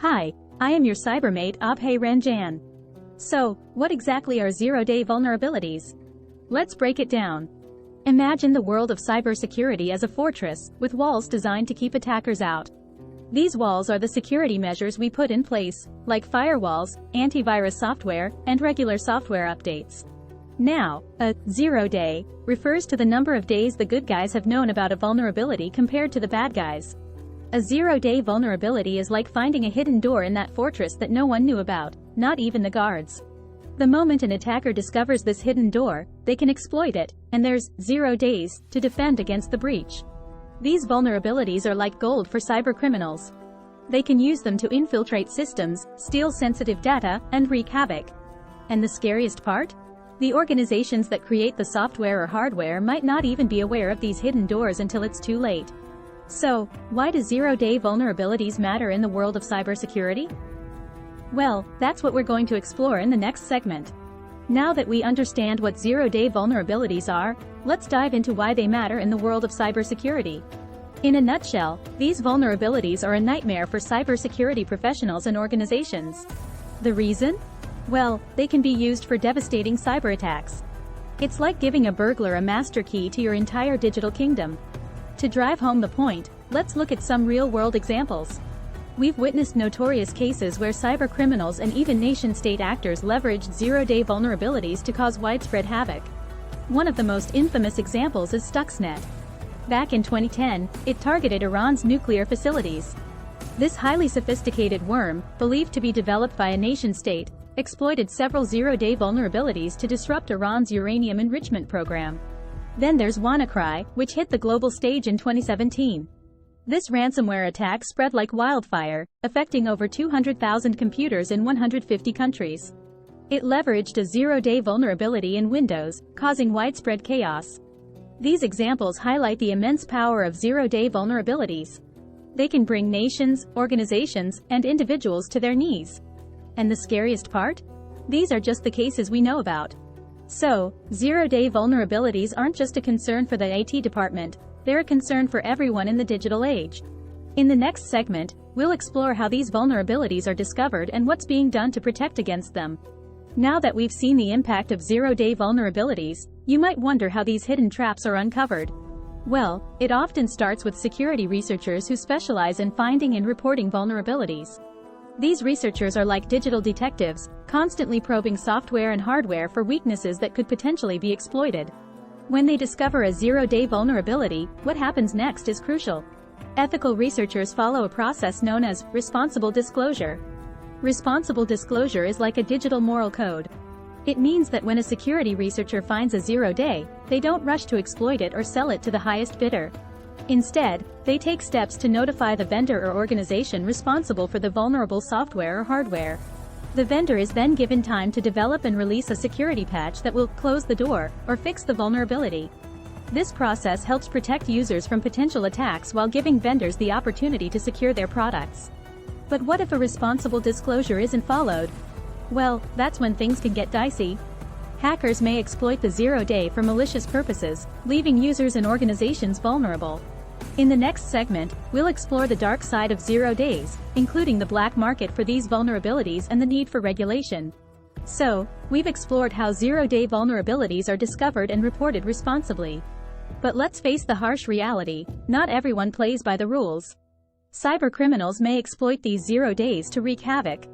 Hi, I am your cybermate Abhay Ranjan. So, what exactly are zero-day vulnerabilities? Let's break it down. Imagine the world of cybersecurity as a fortress, with walls designed to keep attackers out. These walls are the security measures we put in place, like firewalls, antivirus software, and regular software updates. Now, a zero-day refers to the number of days the good guys have known about a vulnerability compared to the bad guys. A zero-day vulnerability is like finding a hidden door in that fortress that no one knew about, not even the guards. The moment an attacker discovers this hidden door, they can exploit it, and there's 0 days to defend against the breach. These vulnerabilities are like gold for cybercriminals. They can use them to infiltrate systems, steal sensitive data, and wreak havoc. And the scariest part? The organizations that create the software or hardware might not even be aware of these hidden doors until it's too late. So, why do zero-day vulnerabilities matter in the world of cybersecurity? Well, that's what we're going to explore in the next segment. Now that we understand what zero-day vulnerabilities are, let's dive into why they matter in the world of cybersecurity. In a nutshell, these vulnerabilities are a nightmare for cybersecurity professionals and organizations. The reason? Well, they can be used for devastating cyber attacks. It's like giving a burglar a master key to your entire digital kingdom. To drive home the point, let's look at some real-world examples. We've witnessed notorious cases where cybercriminals and even nation-state actors leveraged zero-day vulnerabilities to cause widespread havoc. One of the most infamous examples is Stuxnet. Back in 2010, it targeted Iran's nuclear facilities. This highly sophisticated worm, believed to be developed by a nation-state, exploited several zero-day vulnerabilities to disrupt Iran's uranium enrichment program. Then there's WannaCry, which hit the global stage in 2017. This ransomware attack spread like wildfire, affecting over 200,000 computers in 150 countries. It leveraged a zero-day vulnerability in Windows, causing widespread chaos. These examples highlight the immense power of zero-day vulnerabilities. They can bring nations, organizations, and individuals to their knees. And the scariest part? These are just the cases we know about. So, zero-day vulnerabilities aren't just a concern for the IT department, they're a concern for everyone in the digital age. In the next segment, we'll explore how these vulnerabilities are discovered and what's being done to protect against them. Now that we've seen the impact of zero-day vulnerabilities, you might wonder how these hidden traps are uncovered. Well, it often starts with security researchers who specialize in finding and reporting vulnerabilities. These researchers are like digital detectives, constantly probing software and hardware for weaknesses that could potentially be exploited. When they discover a zero-day vulnerability, what happens next is crucial. Ethical researchers follow a process known as responsible disclosure. Responsible disclosure is like a digital moral code. It means that when a security researcher finds a zero-day, they don't rush to exploit it or sell it to the highest bidder. Instead, they take steps to notify the vendor or organization responsible for the vulnerable software or hardware. The vendor is then given time to develop and release a security patch that will close the door or fix the vulnerability. This process helps protect users from potential attacks while giving vendors the opportunity to secure their products. But what if a responsible disclosure isn't followed? Well, that's when things can get dicey. Hackers may exploit the zero-day for malicious purposes, leaving users and organizations vulnerable. In the next segment, we'll explore the dark side of zero days, including the black market for these vulnerabilities and the need for regulation. So, we've explored how zero-day vulnerabilities are discovered and reported responsibly. But let's face the harsh reality, not everyone plays by the rules. Cybercriminals may exploit these zero days to wreak havoc.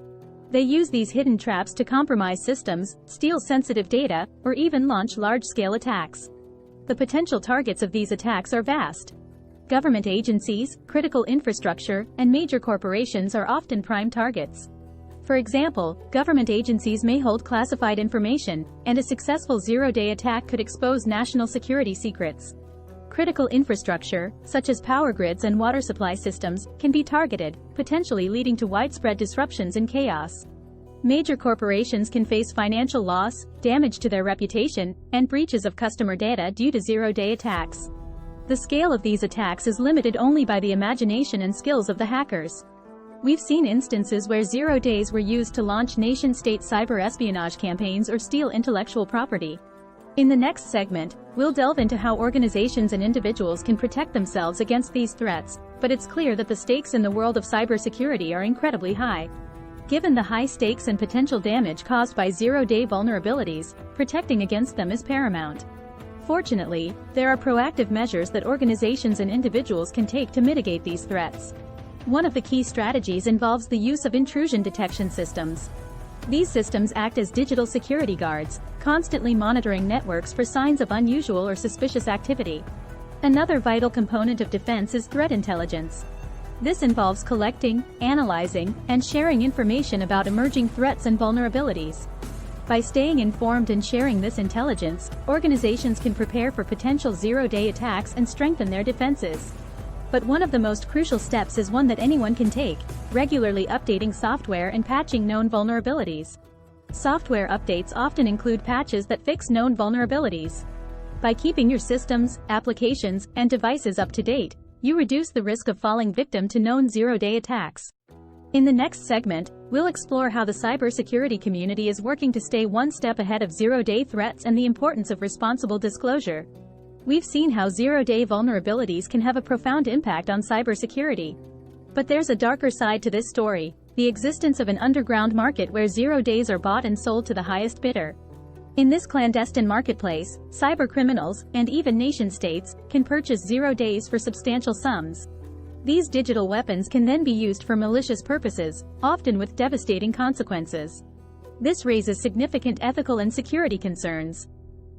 They use these hidden traps to compromise systems, steal sensitive data, or even launch large-scale attacks. The potential targets of these attacks are vast. Government agencies, critical infrastructure, and major corporations are often prime targets. For example, government agencies may hold classified information, and a successful zero-day attack could expose national security secrets. Critical infrastructure, such as power grids and water supply systems, can be targeted, potentially leading to widespread disruptions and chaos. Major corporations can face financial loss, damage to their reputation, and breaches of customer data due to zero-day attacks. The scale of these attacks is limited only by the imagination and skills of the hackers. We've seen instances where zero days were used to launch nation-state cyber espionage campaigns or steal intellectual property. In the next segment, we'll delve into how organizations and individuals can protect themselves against these threats, but it's clear that the stakes in the world of cybersecurity are incredibly high. Given the high stakes and potential damage caused by zero-day vulnerabilities, protecting against them is paramount. Fortunately, there are proactive measures that organizations and individuals can take to mitigate these threats. One of the key strategies involves the use of intrusion detection systems. These systems act as digital security guards, constantly monitoring networks for signs of unusual or suspicious activity. Another vital component of defense is threat intelligence. This involves collecting, analyzing, and sharing information about emerging threats and vulnerabilities. By staying informed and sharing this intelligence, organizations can prepare for potential zero-day attacks and strengthen their defenses. But one of the most crucial steps is one that anyone can take: regularly updating software and patching known vulnerabilities. Software updates often include patches that fix known vulnerabilities. By keeping your systems, applications, and devices up to date, you reduce the risk of falling victim to known zero-day attacks. In the next segment, we'll explore how the cybersecurity community is working to stay one step ahead of zero-day threats and the importance of responsible disclosure. We've seen how zero-day vulnerabilities can have a profound impact on cybersecurity. But there's a darker side to this story: the existence of an underground market where zero days are bought and sold to the highest bidder. In this clandestine marketplace, cybercriminals, and even nation-states, can purchase zero days for substantial sums. These digital weapons can then be used for malicious purposes, often with devastating consequences. This raises significant ethical and security concerns.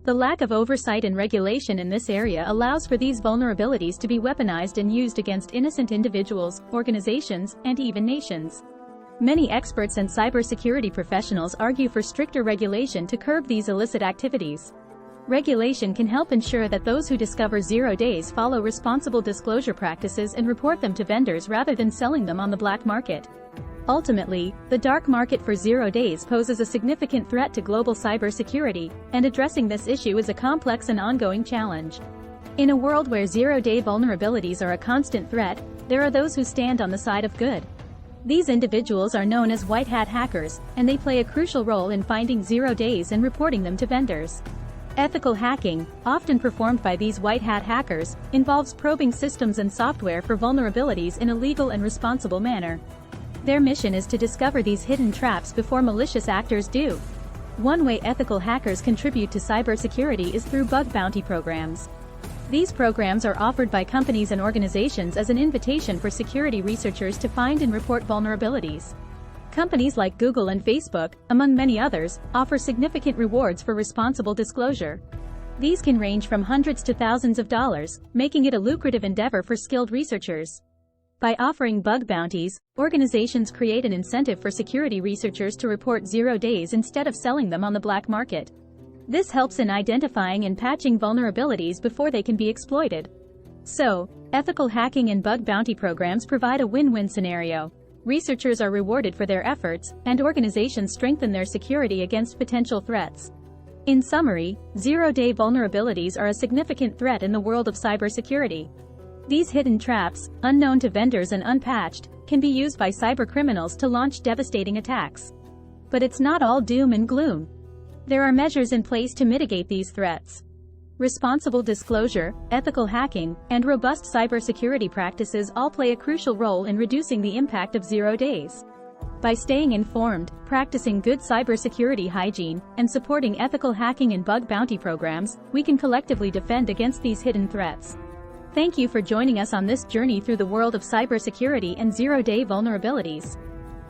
The lack of oversight and regulation in this area allows for these vulnerabilities to be weaponized and used against innocent individuals, organizations, and even nations. Many experts and cybersecurity professionals argue for stricter regulation to curb these illicit activities. Regulation can help ensure that those who discover zero days follow responsible disclosure practices and report them to vendors rather than selling them on the black market. Ultimately, the dark market for zero days poses a significant threat to global cybersecurity, and addressing this issue is a complex and ongoing challenge. In a world where zero-day vulnerabilities are a constant threat, there are those who stand on the side of good. These individuals are known as white hat hackers, and they play a crucial role in finding zero days and reporting them to vendors. Ethical hacking, often performed by these white hat hackers, involves probing systems and software for vulnerabilities in a legal and responsible manner. Their mission is to discover these hidden traps before malicious actors do. One way ethical hackers contribute to cybersecurity is through bug bounty programs. These programs are offered by companies and organizations as an invitation for security researchers to find and report vulnerabilities. Companies like Google and Facebook, among many others, offer significant rewards for responsible disclosure. These can range from hundreds to thousands of dollars, making it a lucrative endeavor for skilled researchers. By offering bug bounties, organizations create an incentive for security researchers to report zero days instead of selling them on the black market. This helps in identifying and patching vulnerabilities before they can be exploited. So, ethical hacking and bug bounty programs provide a win-win scenario. Researchers are rewarded for their efforts, and organizations strengthen their security against potential threats. In summary, zero-day vulnerabilities are a significant threat in the world of cybersecurity. These hidden traps, unknown to vendors and unpatched, can be used by cybercriminals to launch devastating attacks. But it's not all doom and gloom. There are measures in place to mitigate these threats. Responsible disclosure, ethical hacking, and robust cybersecurity practices all play a crucial role in reducing the impact of zero days. By staying informed, practicing good cybersecurity hygiene, and supporting ethical hacking and bug bounty programs, we can collectively defend against these hidden threats. Thank you for joining us on this journey through the world of cybersecurity and zero-day vulnerabilities.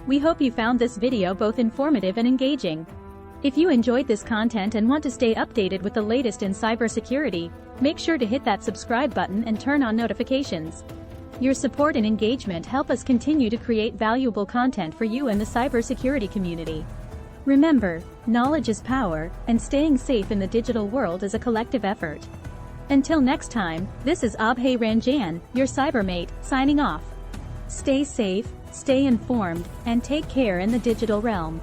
We hope you found this video both informative and engaging. If you enjoyed this content and want to stay updated with the latest in cybersecurity, make sure to hit that subscribe button and turn on notifications. Your support and engagement help us continue to create valuable content for you and the cybersecurity community. Remember, knowledge is power, and staying safe in the digital world is a collective effort. Until next time, this is Abhay Ranjan, your cybermate, signing off. Stay safe, stay informed, and take care in the digital realm.